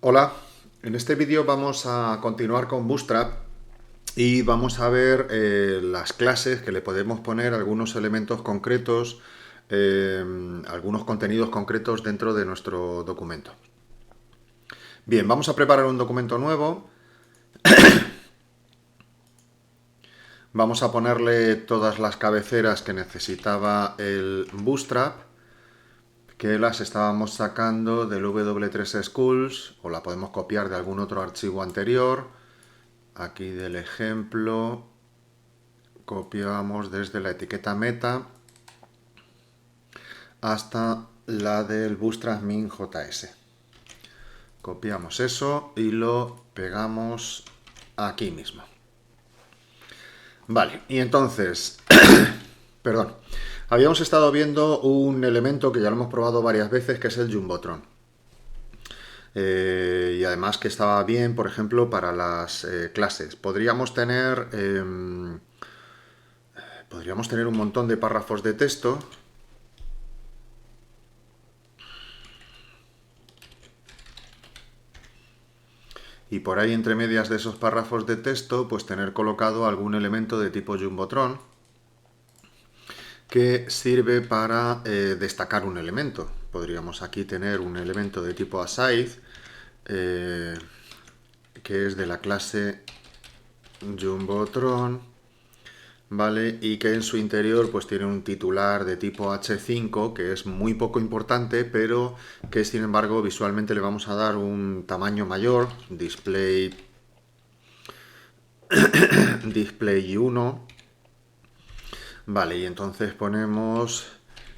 Hola, en este vídeo vamos a continuar con Bootstrap y vamos a ver las clases que le podemos poner algunos elementos concretos, algunos contenidos concretos dentro de nuestro documento. Bien, vamos a preparar un documento nuevo. Vamos a ponerle todas las cabeceras que necesitaba el Bootstrap, que las estábamos sacando del W3 Schools, o la podemos copiar de algún otro archivo anterior. Aquí del ejemplo copiamos desde la etiqueta meta hasta la del Bootstrap Min JS. Copiamos eso y lo pegamos aquí mismo. Vale, y entonces, perdón, habíamos estado viendo un elemento que ya lo hemos probado varias veces, que es el Jumbotron. Y además que estaba bien, por ejemplo, para las clases. Podríamos tener un montón de párrafos de texto. Y por ahí, entre medias de esos párrafos de texto, pues tener colocado algún elemento de tipo Jumbotron que sirve para destacar un elemento. Podríamos aquí tener un elemento de tipo aside, que es de la clase Jumbotron, ¿vale? Y que en su interior pues tiene un titular de tipo H5, que es muy poco importante, pero que sin embargo visualmente le vamos a dar un tamaño mayor, display 1. Vale, y entonces ponemos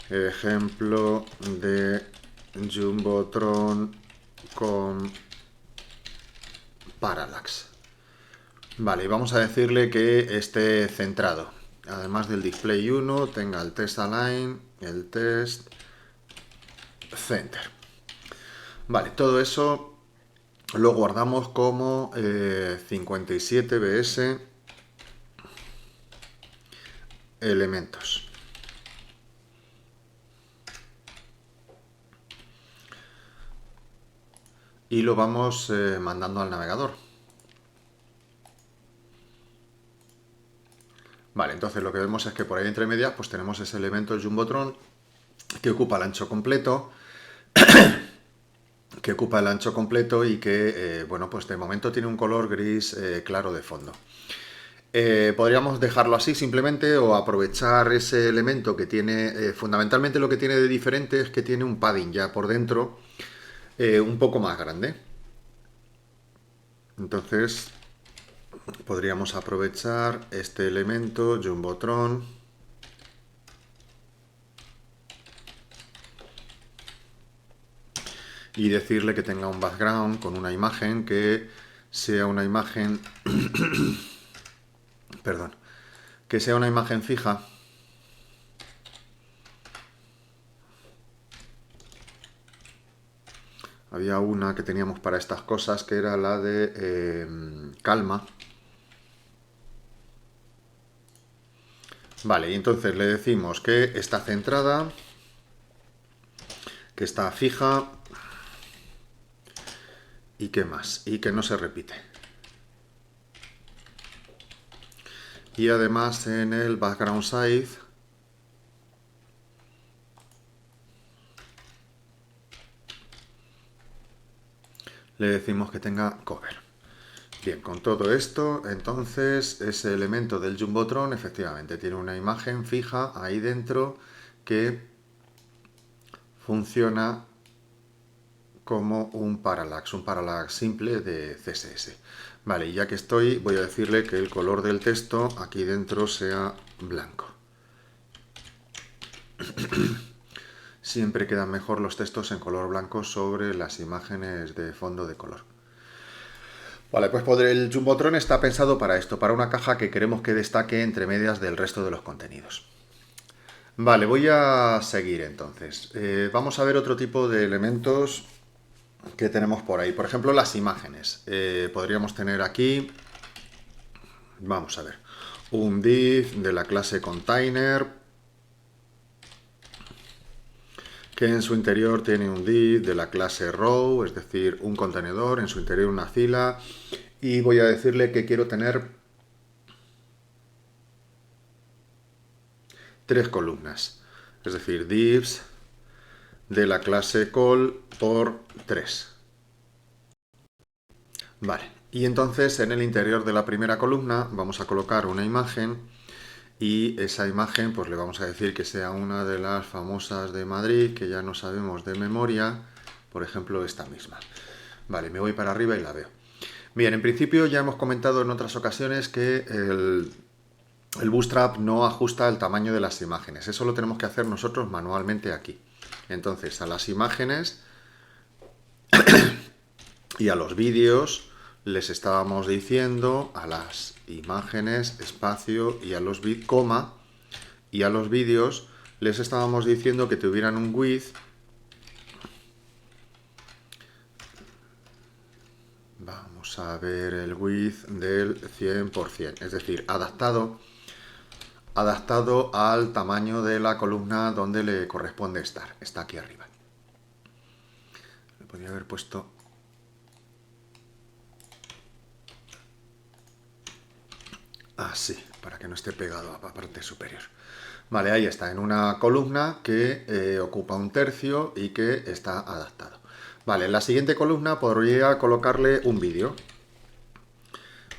ejemplo de Jumbotron con parallax. Vale, y vamos a decirle que esté centrado. Además del display 1, tenga el test align, el test center. Vale, todo eso lo guardamos como 57bs elementos. Y lo vamos mandando al navegador. Vale, entonces lo que vemos es que por ahí entre medias pues tenemos ese elemento el Jumbotron que ocupa el ancho completo, y que, bueno, pues de momento tiene un color gris claro de fondo. Podríamos dejarlo así simplemente o aprovechar ese elemento que tiene, fundamentalmente lo que tiene de diferente es que tiene un padding ya por dentro un poco más grande. Entonces podríamos aprovechar este elemento Jumbotron y decirle que tenga un background con una imagen que sea una imagen, perdón, que sea una imagen fija. Había una que teníamos para estas cosas que era la de calma. Vale, y entonces le decimos que está centrada, que está fija y qué más, y que no se repite. Y además en el background size le decimos que tenga cover. Bien, con todo esto, entonces ese elemento del Jumbotron efectivamente tiene una imagen fija ahí dentro que funciona como un parallax simple de CSS. Vale, y ya que estoy, voy a decirle que el color del texto aquí dentro sea blanco. Siempre quedan mejor los textos en color blanco sobre las imágenes de fondo de color. Vale, pues el Jumbotron está pensado para esto, para una caja que queremos que destaque entre medias del resto de los contenidos. Vale, voy a seguir entonces. Vamos a ver otro tipo de elementos que tenemos por ahí. Por ejemplo, las imágenes. Podríamos tener aquí, vamos a ver, un div de la clase container que en su interior tiene un div de la clase row, es decir, un contenedor, en su interior una fila, y voy a decirle que quiero tener 3 columnas, es decir, divs de la clase call por 3. Vale, y entonces en el interior de la primera columna vamos a colocar una imagen y esa imagen pues le vamos a decir que sea una de las famosas de Madrid que ya no sabemos de memoria, por ejemplo esta misma. Vale, me voy para arriba y la veo. Bien, en principio ya hemos comentado en otras ocasiones que el Bootstrap no ajusta el tamaño de las imágenes. Eso lo tenemos que hacer nosotros manualmente aquí. Entonces, a las imágenes y a los vídeos les estábamos diciendo a las imágenes, espacio y a los coma, y a los vídeos les estábamos diciendo que tuvieran un width. Vamos a ver el width del 100%, es decir, adaptado al tamaño de la columna donde le corresponde estar. Está aquí arriba. Le podría haber puesto así, para que no esté pegado a la parte superior. Vale, ahí está, en una columna que ocupa 1/3 y que está adaptado. Vale, en la siguiente columna podría colocarle un vídeo.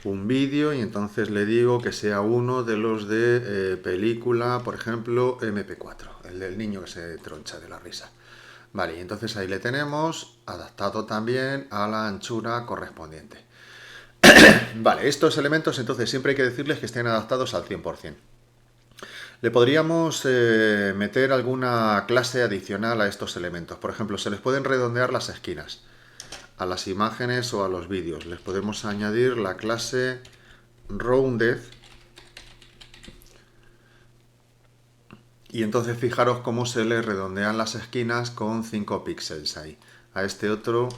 Y entonces le digo que sea uno de los de película, por ejemplo, MP4, el del niño que se troncha de la risa. Vale, y entonces ahí le tenemos adaptado también a la anchura correspondiente. Vale, estos elementos entonces siempre hay que decirles que estén adaptados al 100%. Le podríamos meter alguna clase adicional a estos elementos. Por ejemplo, se les pueden redondear las esquinas a las imágenes o a los vídeos. Les podemos añadir la clase rounded. Y entonces fijaros cómo se le redondean las esquinas con 5 píxeles ahí. A este otro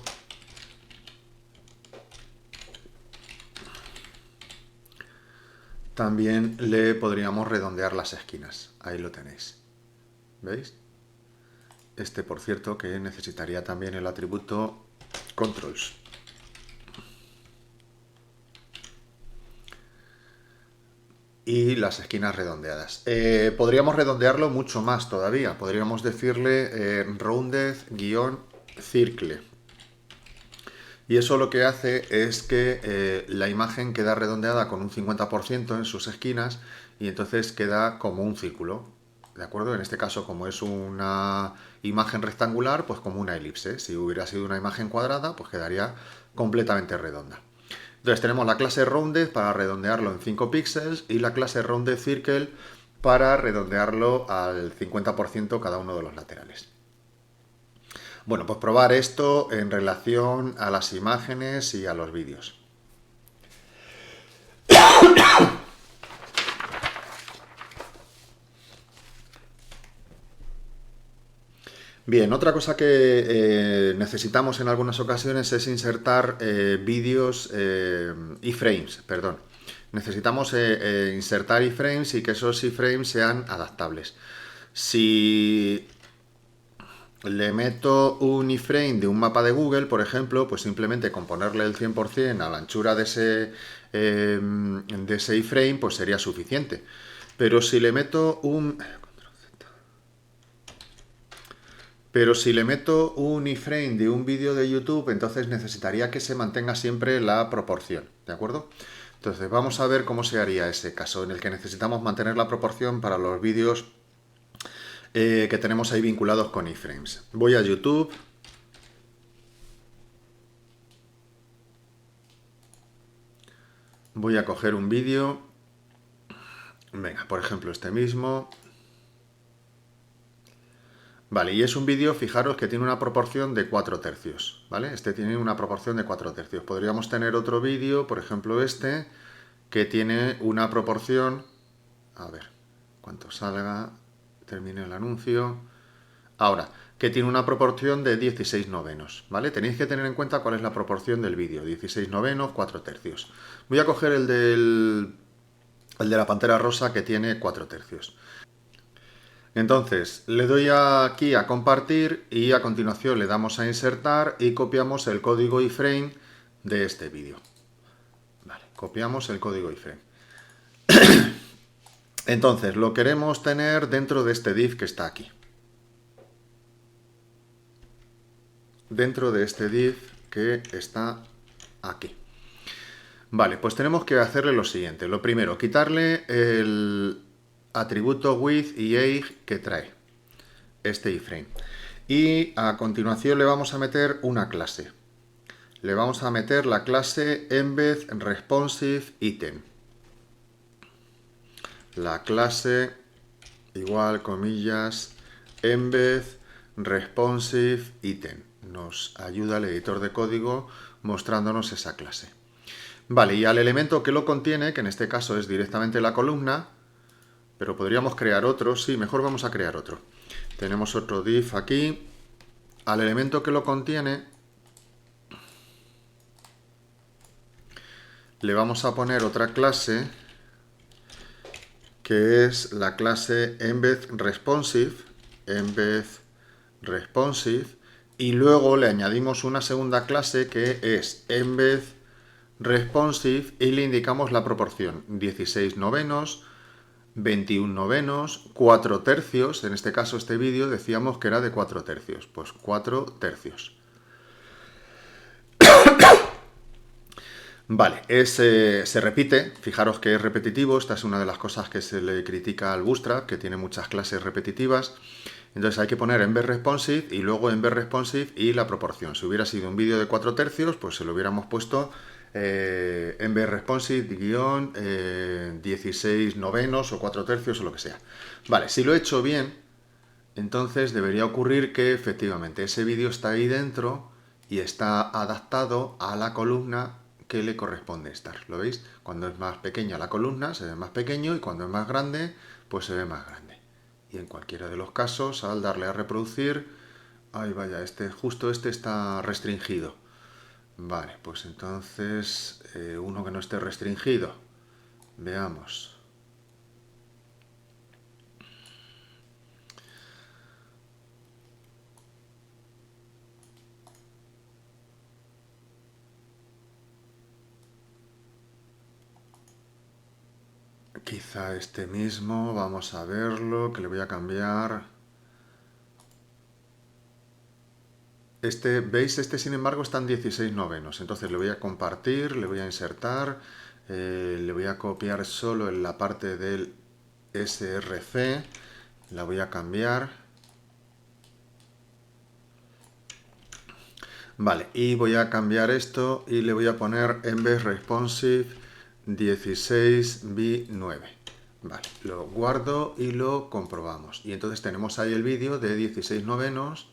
también le podríamos redondear las esquinas. Ahí lo tenéis. ¿Veis? Este, por cierto, que necesitaría también el atributo controls. Y las esquinas redondeadas. Podríamos redondearlo mucho más todavía. Podríamos decirle rounded-circle. Y eso lo que hace es que la imagen queda redondeada con un 50% en sus esquinas y entonces queda como un círculo. ¿De acuerdo? En este caso, como es una imagen rectangular, pues como una elipse. Si hubiera sido una imagen cuadrada, pues quedaría completamente redonda. Entonces tenemos la clase rounded para redondearlo en 5 píxeles y la clase rounded circle para redondearlo al 50% cada uno de los laterales. Bueno, pues probar esto en relación a las imágenes y a los vídeos. Bien, otra cosa que necesitamos en algunas ocasiones es insertar vídeos iframes, perdón. Necesitamos insertar iframes y que esos iframes sean adaptables. Si le meto un iframe de un mapa de Google, por ejemplo, pues simplemente con ponerle el 100% a la anchura de ese iframe, pues sería suficiente. Pero si le meto un iframe de un vídeo de YouTube, entonces necesitaría que se mantenga siempre la proporción, ¿de acuerdo? Entonces vamos a ver cómo se haría ese caso en el que necesitamos mantener la proporción para los vídeos que tenemos ahí vinculados con iframes. Voy a YouTube. Voy a coger un vídeo. Venga, por ejemplo este mismo. Vale, y es un vídeo, fijaros que tiene una proporción de 4/3, ¿vale? Este tiene una proporción de 4/3. Podríamos tener otro vídeo, por ejemplo este, que tiene una proporción... A ver, cuánto salga, termine el anuncio. Ahora, que tiene una proporción de 16/9, ¿vale? Tenéis que tener en cuenta cuál es la proporción del vídeo. 16/9, 4/3. Voy a coger el de la pantera rosa que tiene 4/3. Entonces, le doy aquí a compartir y a continuación le damos a insertar y copiamos el código iframe de este vídeo. Vale, copiamos el código iframe. Entonces, lo queremos tener dentro de este div que está aquí. Dentro de este div que está aquí. Vale, pues tenemos que hacerle lo siguiente. Lo primero, quitarle el atributo width y age que trae este iframe. Y a continuación le vamos a meter una clase. Le vamos a meter la clase embed responsive item. La clase igual, comillas, embed responsive item. Nos ayuda el editor de código mostrándonos esa clase. Vale, y al elemento que lo contiene, que en este caso es directamente la columna, pero podríamos crear otro, sí, mejor vamos a crear otro. Tenemos otro div aquí. Al elemento que lo contiene le vamos a poner otra clase que es la clase embed responsive, y luego le añadimos una segunda clase que es embed responsive y le indicamos la proporción 16 novenos, 21 novenos, 4 tercios. En este caso, este vídeo decíamos que era de 4 tercios. Pues 4 tercios. Vale, se repite. Fijaros que es repetitivo. Esta es una de las cosas que se le critica al Bootstrap, que tiene muchas clases repetitivas. Entonces hay que poner embed responsive y luego embed responsive y la proporción. Si hubiera sido un vídeo de 4 tercios, pues se lo hubiéramos puesto embed responsive 16 novenos o 4 tercios o lo que sea. Vale, si lo he hecho bien, entonces debería ocurrir que efectivamente ese vídeo está ahí dentro y está adaptado a la columna que le corresponde estar. ¿Lo veis? Cuando es más pequeña la columna se ve más pequeño y cuando es más grande pues se ve más grande. Y en cualquiera de los casos, al darle a reproducir, ay vaya, justo este está restringido. Vale, pues entonces uno que no esté restringido. Veamos. Quizá este mismo, vamos a verlo, que le voy a cambiar. ¿Veis? Este, sin embargo, está en 16 novenos. Entonces le voy a compartir, le voy a insertar, le voy a copiar solo en la parte del src, la voy a cambiar. Vale, y voy a cambiar esto y le voy a poner embed responsive 16v9. Vale, lo guardo y lo comprobamos. Y entonces tenemos ahí el vídeo de 16 novenos.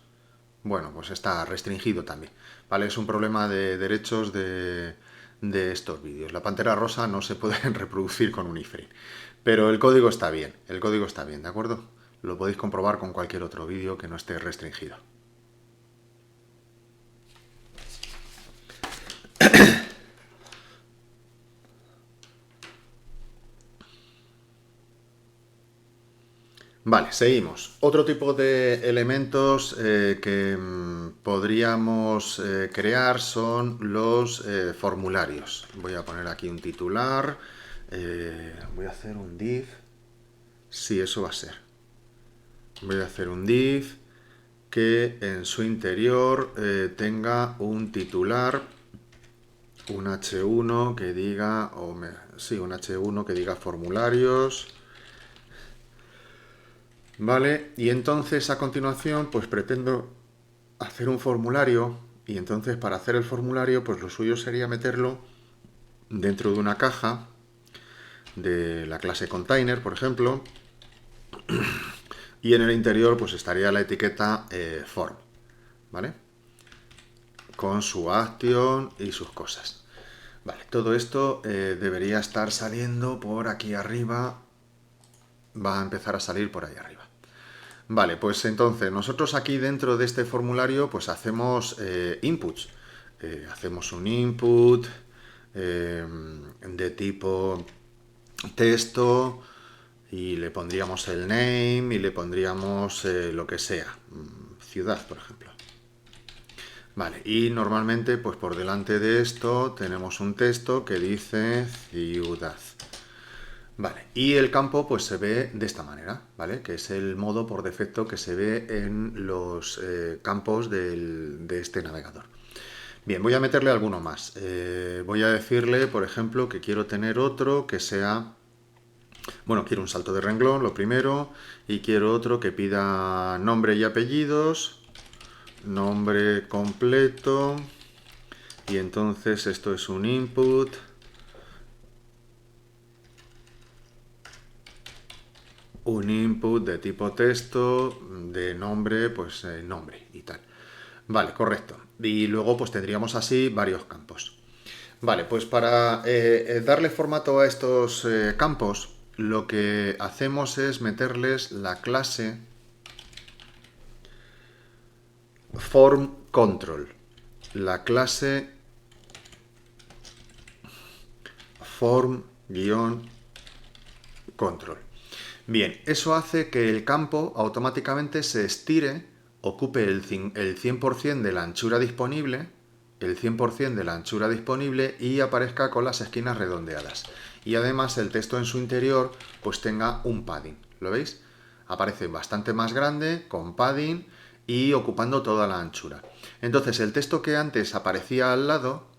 Bueno, pues está restringido también. Vale, es un problema de derechos de estos vídeos. La pantera rosa no se puede reproducir con un iframe. Pero el código está bien, ¿de acuerdo? Lo podéis comprobar con cualquier otro vídeo que no esté restringido. Vale, seguimos. Otro tipo de elementos que podríamos crear son los formularios. Voy a poner aquí un titular. Voy a hacer un div. Sí, eso va a ser. Voy a hacer un div que en su interior tenga un titular, un H1 que diga, sí, un H1 que diga formularios. Vale, y entonces a continuación pues pretendo hacer un formulario y entonces para hacer el formulario pues lo suyo sería meterlo dentro de una caja de la clase container, por ejemplo, y en el interior pues estaría la etiqueta form, ¿vale? Con su action y sus cosas. Vale, todo esto debería estar saliendo por aquí arriba, va a empezar a salir por ahí arriba. Vale, pues entonces nosotros aquí dentro de este formulario pues hacemos inputs. Hacemos un input de tipo texto Y le pondríamos el name y le pondríamos lo que sea, ciudad, por ejemplo. Vale, y normalmente pues por delante de esto tenemos un texto que dice ciudad. Vale, y el campo pues se ve de esta manera, ¿vale? Que es el modo por defecto que se ve en los campos de este navegador. Bien, voy a meterle alguno más. Voy a decirle, por ejemplo, que quiero tener otro que sea... Bueno, quiero un salto de renglón, lo primero, y quiero otro que pida nombre y apellidos, nombre completo, y entonces esto es un input. Un input de tipo texto, de nombre, pues nombre y tal. Vale, correcto. Y luego pues tendríamos así varios campos. Vale, pues para darle formato a estos campos, lo que hacemos es meterles la clase form control. La clase form-control. Bien, eso hace que el campo automáticamente se estire, ocupe el 100% de la anchura disponible, el 100% de la anchura disponible y aparezca con las esquinas redondeadas. Y además el texto en su interior pues tenga un padding, ¿lo veis? Aparece bastante más grande, con padding y ocupando toda la anchura. Entonces el texto que antes aparecía al lado,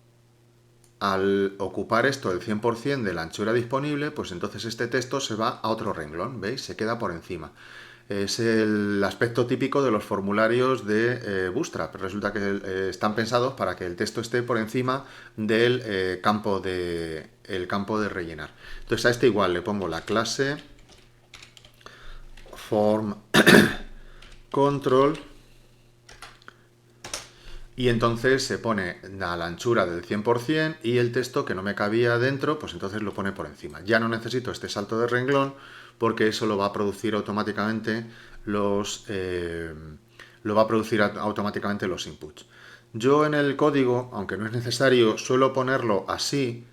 al ocupar esto el 100% de la anchura disponible, pues entonces este texto se va a otro renglón, ¿veis? Se queda por encima. Es el aspecto típico de los formularios de Bootstrap. Resulta que están pensados para que el texto esté por encima del el campo de rellenar. Entonces a este igual le pongo la clase form control y entonces se pone a la anchura del 100% y el texto que no me cabía dentro, pues entonces lo pone por encima. Ya no necesito este salto de renglón porque eso lo va a producir automáticamente los inputs. Yo en el código, aunque no es necesario, suelo ponerlo así,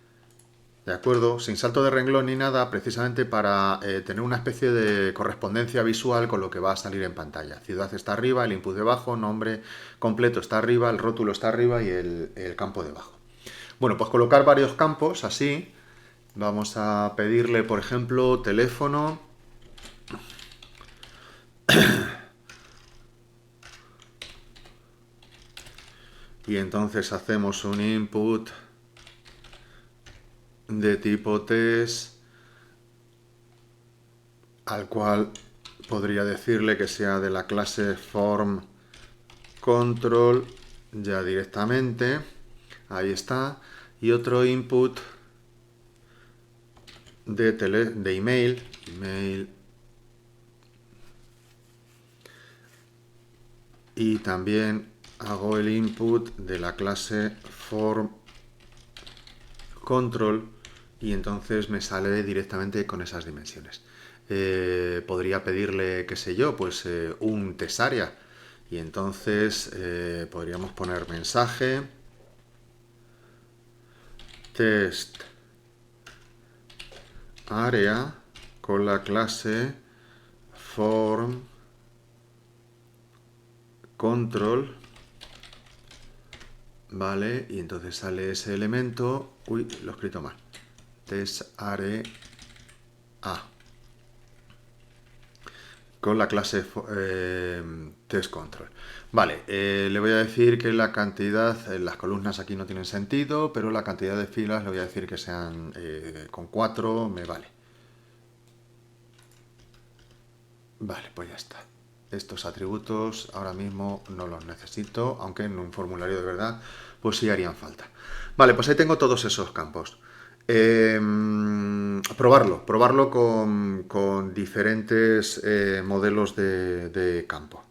¿de acuerdo? Sin salto de renglón ni nada, precisamente para tener una especie de correspondencia visual con lo que va a salir en pantalla. Ciudad está arriba, el input debajo, nombre completo está arriba, el rótulo está arriba y el campo debajo. Bueno, pues colocar varios campos así. Vamos a pedirle, por ejemplo, teléfono. Y entonces hacemos un input de tipo test al cual podría decirle que sea de la clase form control ya directamente. Ahí está. Y otro input de email. Y también hago el input de la clase form control y entonces me sale directamente con esas dimensiones. Podría pedirle, qué sé yo, pues un tesaria y entonces podríamos poner mensaje test area con la clase form control, vale, y entonces sale ese elemento, uy, lo he escrito mal, test area con la clase test control. Vale, le voy a decir que la cantidad, las columnas aquí no tienen sentido, pero la cantidad de filas le voy a decir que sean con 4, me vale. Vale, pues ya está. Estos atributos ahora mismo no los necesito, aunque en un formulario de verdad pues sí harían falta. Vale, pues ahí tengo todos esos campos. Probarlo con diferentes modelos de campo.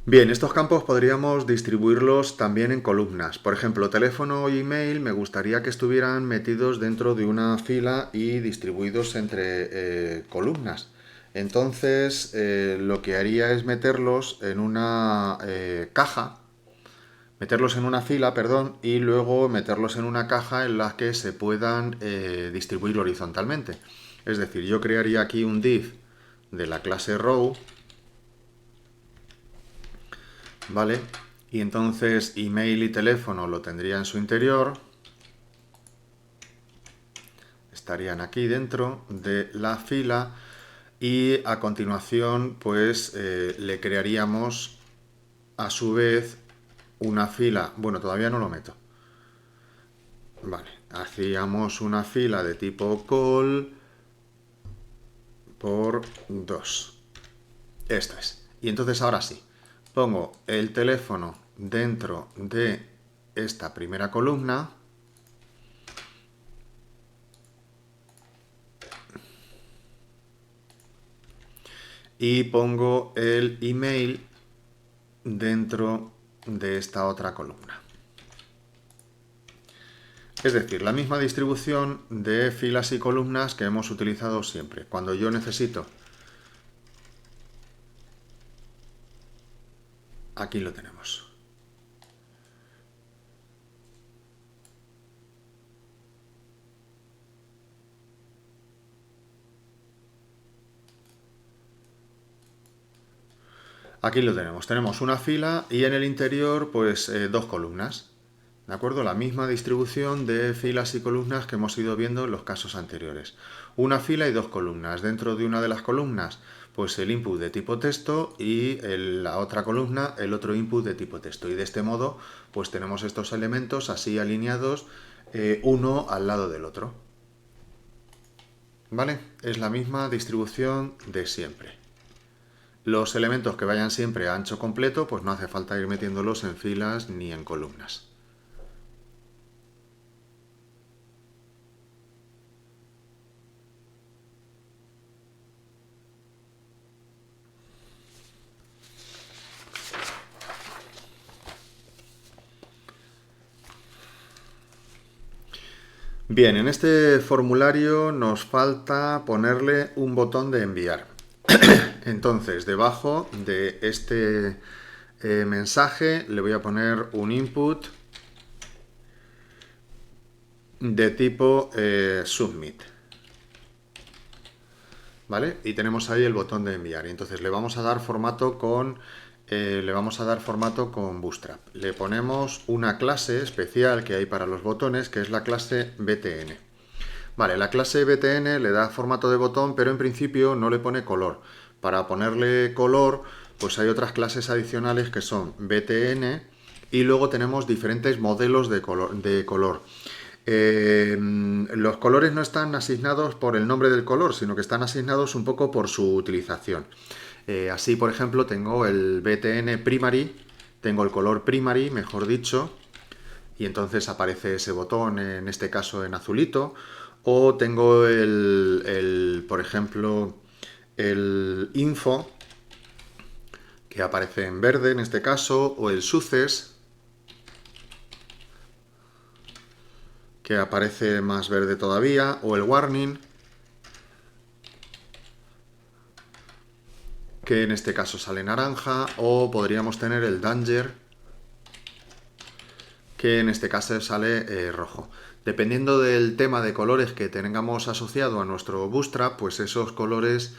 Bien, estos campos podríamos distribuirlos también en columnas. Por ejemplo, teléfono y email me gustaría que estuvieran metidos dentro de una fila y distribuidos entre columnas. Entonces, lo que haría es meterlos en una caja, meterlos en una fila, perdón, y luego meterlos en una caja en la que se puedan distribuir horizontalmente. Es decir, yo crearía aquí un div de la clase row, ¿vale? Y entonces email y teléfono lo tendría en su interior, estarían aquí dentro de la fila y a continuación pues le crearíamos a su vez una fila, bueno, todavía no lo meto, vale, hacíamos una fila de tipo call por 2. Esto es. Y entonces ahora sí, pongo el teléfono dentro de esta primera columna y pongo el email dentro de esta otra columna. Es decir, la misma distribución de filas y columnas que hemos utilizado siempre. Cuando yo necesito, aquí lo tenemos. Aquí lo tenemos. Tenemos una fila y en el interior, pues, dos columnas. ¿De acuerdo? La misma distribución de filas y columnas que hemos ido viendo en los casos anteriores. Una fila y dos columnas. Dentro de una de las columnas, pues el input de tipo texto y en la otra columna el otro input de tipo texto. Y de este modo, pues tenemos estos elementos así alineados, uno al lado del otro. ¿Vale? Es la misma distribución de siempre. Los elementos que vayan siempre a ancho completo, pues no hace falta ir metiéndolos en filas ni en columnas. Bien, en este formulario nos falta ponerle un botón de enviar. Entonces, debajo de este mensaje le voy a poner un input de tipo submit. ¿Vale? Y tenemos ahí el botón de enviar. Y entonces le vamos a dar formato con Bootstrap. Le ponemos una clase especial que hay para los botones, que es la clase BTN. Vale, la clase BTN le da formato de botón, pero en principio no le pone color. Para ponerle color, pues hay otras clases adicionales que son BTN y luego tenemos diferentes modelos de color. Los colores no están asignados por el nombre del color, sino que están asignados un poco por su utilización. Así, por ejemplo, tengo el BTN Primary, tengo el color Primary, mejor dicho, y entonces aparece ese botón, en este caso en azulito, o tengo por ejemplo, el Info, que aparece en verde en este caso, o el Success, que aparece más verde todavía, o el Warning, que en este caso sale naranja, o podríamos tener el Danger, que en este caso sale rojo. Dependiendo del tema de colores que tengamos asociado a nuestro Bootstrap, pues esos colores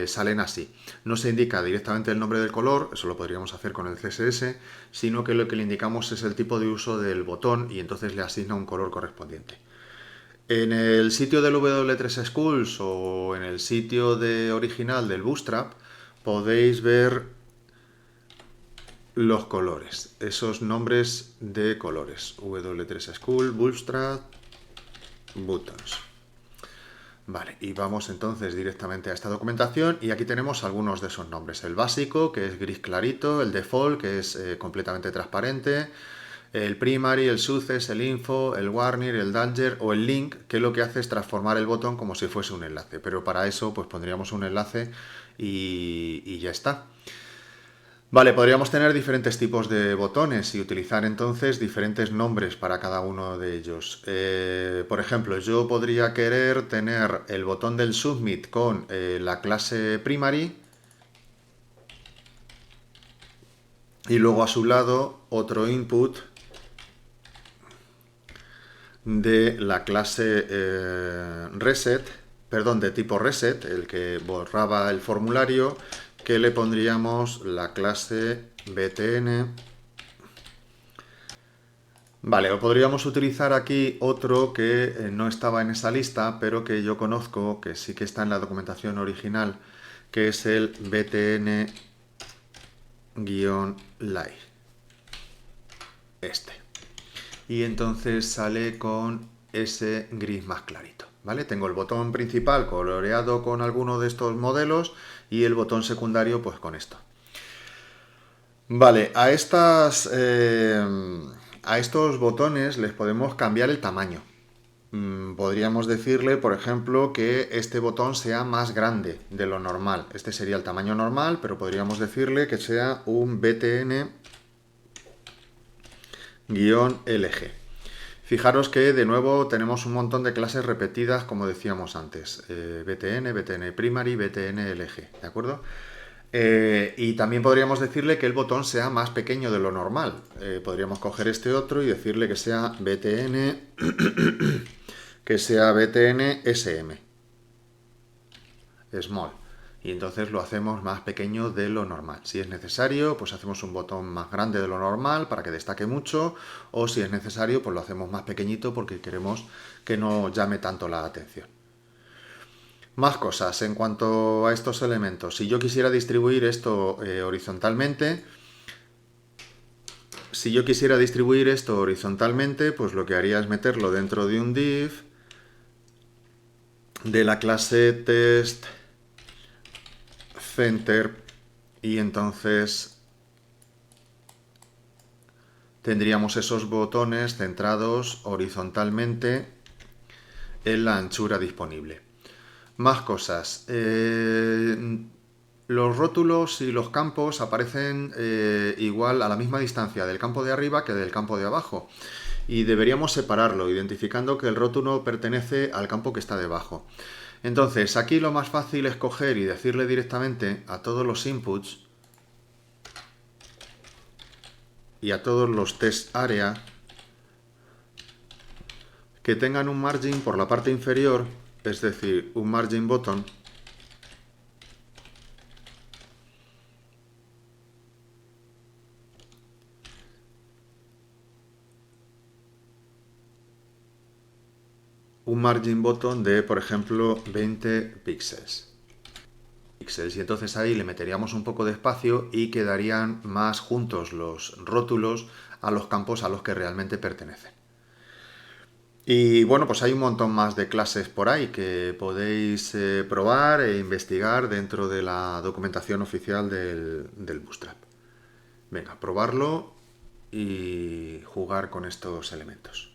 salen así. No se indica directamente el nombre del color, eso lo podríamos hacer con el CSS, sino que lo que le indicamos es el tipo de uso del botón y entonces le asigna un color correspondiente. En el sitio del W3 Schools o en el sitio original del Bootstrap podéis ver los colores, esos nombres de colores. W3 School, Bootstrap, Buttons. Vale, y vamos entonces directamente a esta documentación y aquí tenemos algunos de esos nombres. El básico, que es gris clarito, el default, que es completamente transparente, el primary, el success, el info, el warning, el danger o el link, que lo que hace es transformar el botón como si fuese un enlace. Pero para eso pues pondríamos un enlace y ya está. Vale, podríamos tener diferentes tipos de botones y utilizar entonces diferentes nombres para cada uno de ellos. Por ejemplo, yo podría querer tener el botón del Submit con la clase Primary y luego a su lado otro input de la clase Reset, perdón, de tipo Reset, el que borraba el formulario, que le pondríamos la clase btn. Vale, o podríamos utilizar aquí otro que no estaba en esa lista, pero que yo conozco, que sí que está en la documentación original, que es el btn-lay. Este. Y entonces sale con ese gris más clarito, ¿vale? Tengo el botón principal coloreado con alguno de estos modelos y el botón secundario pues con esto. Vale, a estos botones les podemos cambiar el tamaño. Podríamos decirle, por ejemplo, que este botón sea más grande de lo normal. Este sería el tamaño normal, pero podríamos decirle que sea un btn-lg. Fijaros que de nuevo tenemos un montón de clases repetidas, como decíamos antes. btn, btn primary, btn lg, ¿de acuerdo? Y también podríamos decirle que el botón sea más pequeño de lo normal. Podríamos coger este otro y decirle que sea btn, sm, small. Y entonces lo hacemos más pequeño de lo normal. Si es necesario, pues hacemos un botón más grande de lo normal para que destaque mucho, o si es necesario, pues lo hacemos más pequeñito porque queremos que no llame tanto la atención. Más cosas en cuanto a estos elementos. Si yo quisiera distribuir esto horizontalmente, pues lo que haría es meterlo dentro de un div de la clase test center y entonces tendríamos esos botones centrados horizontalmente en la anchura disponible. Más cosas. Los rótulos y los campos aparecen igual a la misma distancia del campo de arriba que del campo de abajo. Y deberíamos separarlo, identificando que el rótulo pertenece al campo que está debajo. Entonces, aquí lo más fácil es coger y decirle directamente a todos los inputs y a todos los test area que tengan un margin por la parte inferior, es decir, un margin button, de, por ejemplo, 20 píxeles. Y entonces ahí le meteríamos un poco de espacio y quedarían más juntos los rótulos a los campos a los que realmente pertenecen. Y bueno, pues hay un montón más de clases por ahí que podéis probar e investigar dentro de la documentación oficial del Bootstrap. Venga, probarlo y jugar con estos elementos.